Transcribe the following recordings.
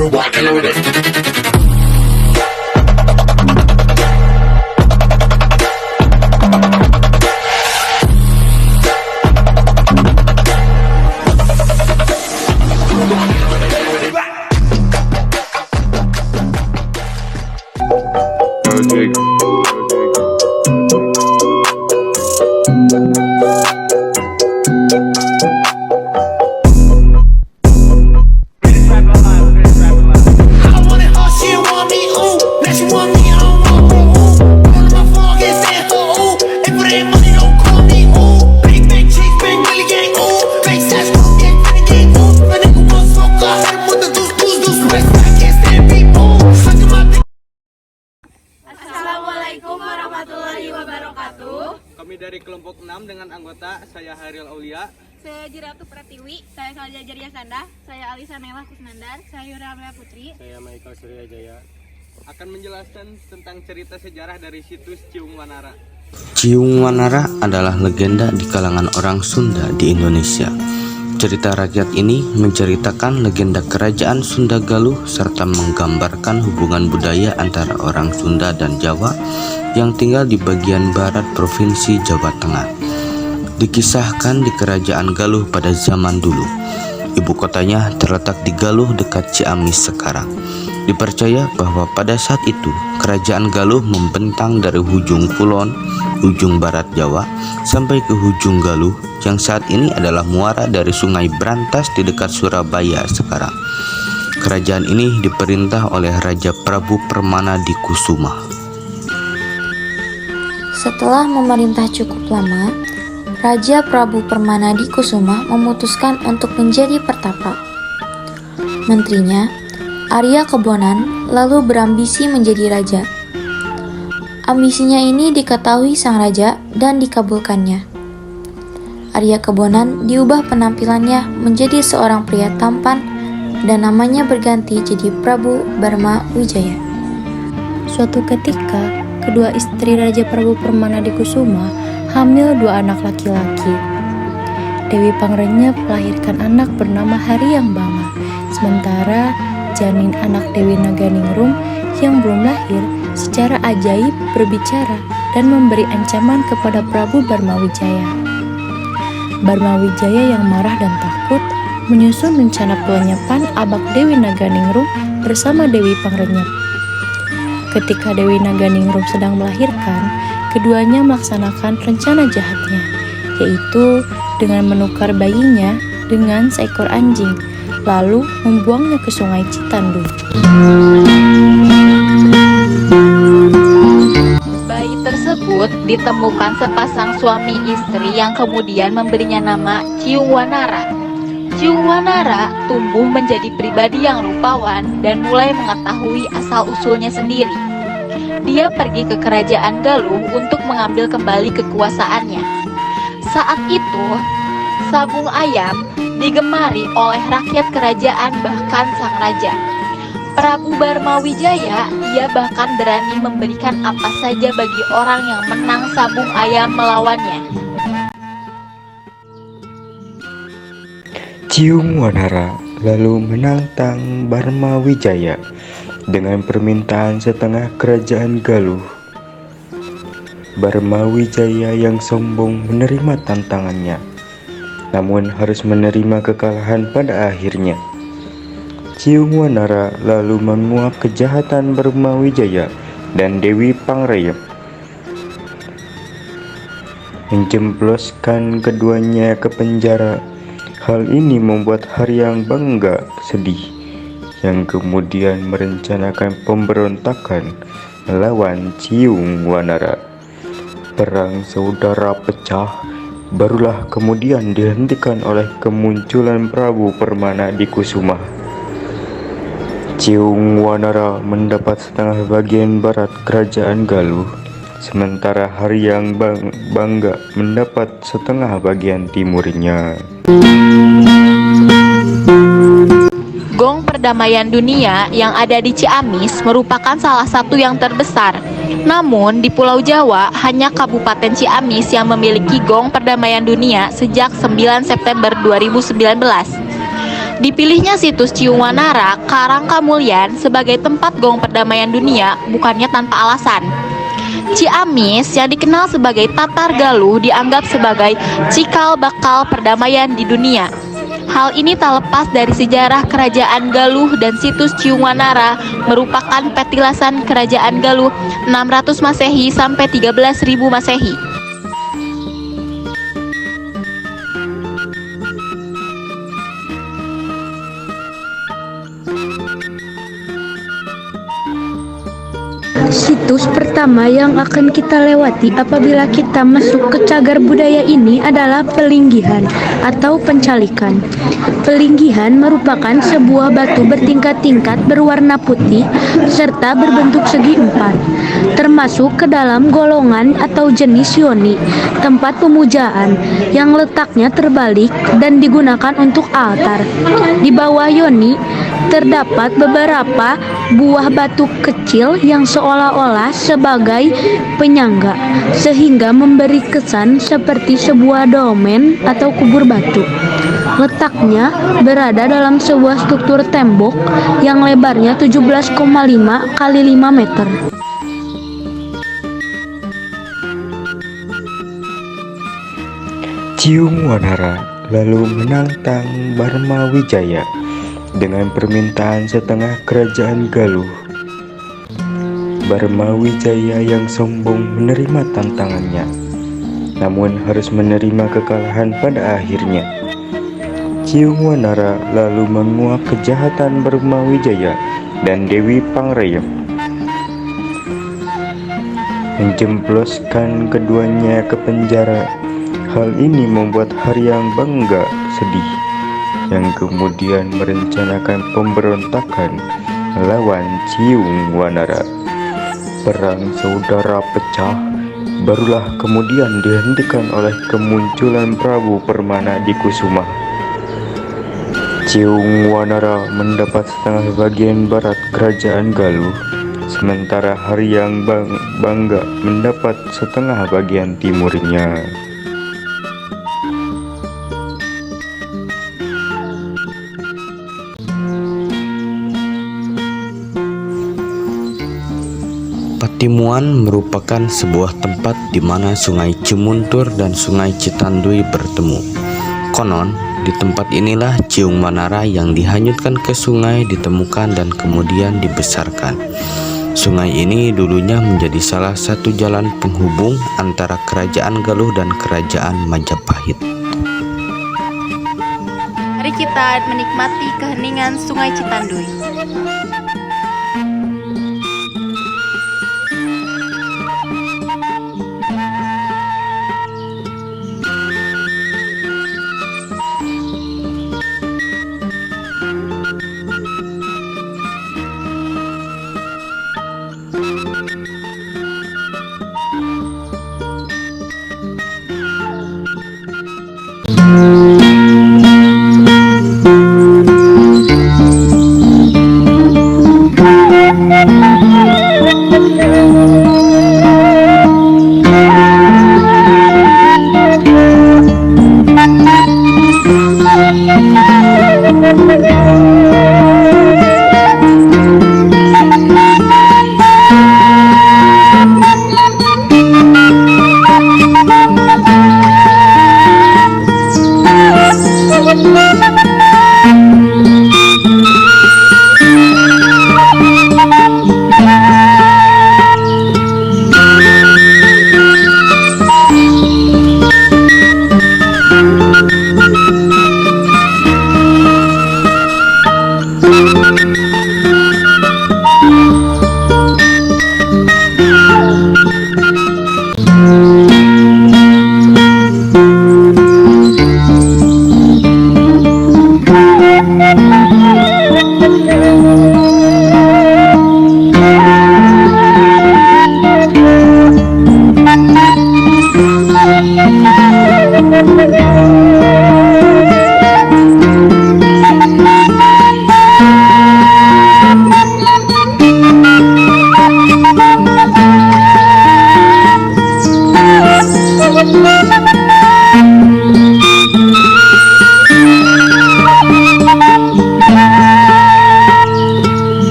we're walking on it. Assalamualaikum warahmatullahi wabarakatuh. Kami dari kelompok 6 dengan anggota saya Hairil Aulia, Saya Jiratu Pratiwi, saya Salja Jaria Sanda, saya Alisa Nela Kusnandar, saya Yura Amelia Putri, Saya Michael Surya Jaya. akan menjelaskan tentang cerita sejarah dari situs Ciung Wanara. Ciung Wanara adalah legenda di kalangan orang Sunda di Indonesia. Cerita rakyat ini menceritakan legenda kerajaan Sunda Galuh serta menggambarkan hubungan budaya antara orang Sunda dan Jawa yang tinggal di bagian barat Provinsi Jawa Tengah. Dikisahkan di kerajaan Galuh pada zaman dulu. Ibu kotanya terletak di Galuh dekat Ciamis sekarang. Dipercaya bahwa pada saat itu kerajaan Galuh membentang dari ujung kulon, ujung barat Jawa sampai ke ujung Galuh yang saat ini adalah muara dari Sungai Brantas di dekat Surabaya sekarang. Kerajaan ini diperintah oleh Raja Prabu Permana di Kusuma. Setelah memerintah cukup lama, Raja Prabu Permana di Kusuma memutuskan untuk menjadi pertapa. Menterinya, Arya Kebonan, lalu berambisi menjadi raja. Ambisinya ini diketahui sang raja dan dikabulkannya. Arya Kebonan diubah penampilannya menjadi seorang pria tampan dan namanya berganti jadi Prabu Barma Wijaya. Suatu ketika, kedua istri Raja Prabu Permana di Kusuma hamil 2 anak laki-laki. Dewi Pangrenyep melahirkan anak bernama Haryang Banga, sementara janin anak Dewi Naganingrum yang belum lahir secara ajaib berbicara dan memberi ancaman kepada Prabu Barma Wijaya. Barma Wijaya yang marah dan takut menyusun rencana pelenyapan abak Dewi Naganingrum bersama Dewi Pangrenyep. Ketika Dewi Naganingrum sedang melahirkan, keduanya melaksanakan rencana jahatnya, yaitu dengan menukar bayinya dengan seekor anjing, lalu membuangnya ke Sungai Citandu. Bayi tersebut ditemukan sepasang suami istri yang kemudian memberinya nama Ciung Wanara. Ciung Wanara tumbuh menjadi pribadi yang rupawan dan mulai mengetahui asal-usulnya sendiri. Dia pergi ke kerajaan Galuh untuk mengambil kembali kekuasaannya. Saat itu, sabung ayam digemari oleh rakyat kerajaan bahkan sang raja. Prabu Barma Wijaya, ia bahkan berani memberikan apa saja bagi orang yang menang sabung ayam melawannya. Ciung Wanara lalu menantang Barma Wijaya dengan permintaan setengah kerajaan Galuh. Barma Wijaya yang sombong menerima tantangannya, namun harus menerima kekalahan pada akhirnya. Ciung Wanara lalu menguak kejahatan Barma Wijaya dan Dewi Pangrenyep, menjemploskan keduanya ke penjara. Hal ini membuat Haryang Banga sedih, yang kemudian merencanakan pemberontakan melawan Ciung Wanara. Perang saudara pecah, barulah kemudian dihentikan oleh kemunculan Prabu Permana di Kusuma. Ciung Wanara mendapat setengah bagian barat kerajaan Galuh, sementara Haryang Banga mendapat setengah bagian timurnya. Gong perdamaian dunia yang ada di Ciamis merupakan salah satu yang terbesar. Namun di Pulau Jawa hanya Kabupaten Ciamis yang memiliki gong perdamaian dunia sejak 9 September 2019. Dipilihnya situs Ciung Wanara, Karangkamulyan sebagai tempat gong perdamaian dunia bukannya tanpa alasan. Ciamis yang dikenal sebagai Tatar Galuh dianggap sebagai cikal bakal perdamaian di dunia. Hal ini tak lepas dari sejarah Kerajaan Galuh dan situs Ciung Wanara merupakan petilasan Kerajaan Galuh 600 Masehi sampai 13.000 Masehi. Situs pertama yang akan kita lewati apabila kita masuk ke cagar budaya ini adalah Pelinggihan atau Pencalikan. Pelinggihan merupakan sebuah batu bertingkat-tingkat berwarna putih serta berbentuk segi empat, termasuk ke dalam golongan atau jenis yoni, tempat pemujaan yang letaknya terbalik dan digunakan untuk altar. Di bawah yoni terdapat beberapa buah batu kecil yang seolah-olah sebagai penyangga, sehingga memberi kesan seperti sebuah dolmen atau kubur batu. Letaknya berada dalam sebuah struktur tembok yang lebarnya 17,5 kali 5 meter. Ciung Wanara lalu menantang Barmawijaya dengan permintaan setengah kerajaan Galuh. Barmawijaya yang sombong menerima tantangannya, namun harus menerima kekalahan pada akhirnya. Ciung Wanara lalu menguak kejahatan Barmawijaya dan Dewi Pangrayem, menjemploskan keduanya ke penjara. Hal ini membuat Haryang Bangga sedih, yang kemudian merencanakan pemberontakan melawan Ciung Wanara. Perang saudara pecah, barulah kemudian dihentikan oleh kemunculan Prabu Permana di Kusuma. Ciung Wanara mendapat setengah bagian barat kerajaan Galuh, sementara Haryang Bangga mendapat setengah bagian timurnya. Patimuan merupakan sebuah tempat di mana Sungai Cimuntur dan Sungai Citanduy bertemu. Konon, di tempat inilah Ciung Wanara yang dihanyutkan ke sungai ditemukan dan kemudian dibesarkan. Sungai ini dulunya menjadi salah satu jalan penghubung antara Kerajaan Galuh dan Kerajaan Majapahit. Mari kita menikmati keheningan Sungai Citanduy.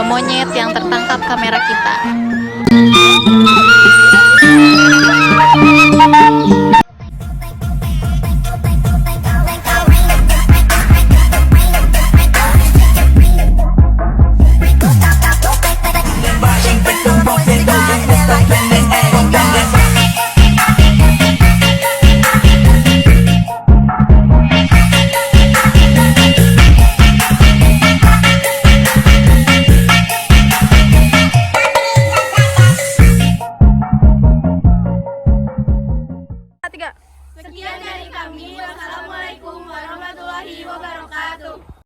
monyet yang tertangkap kamera kita.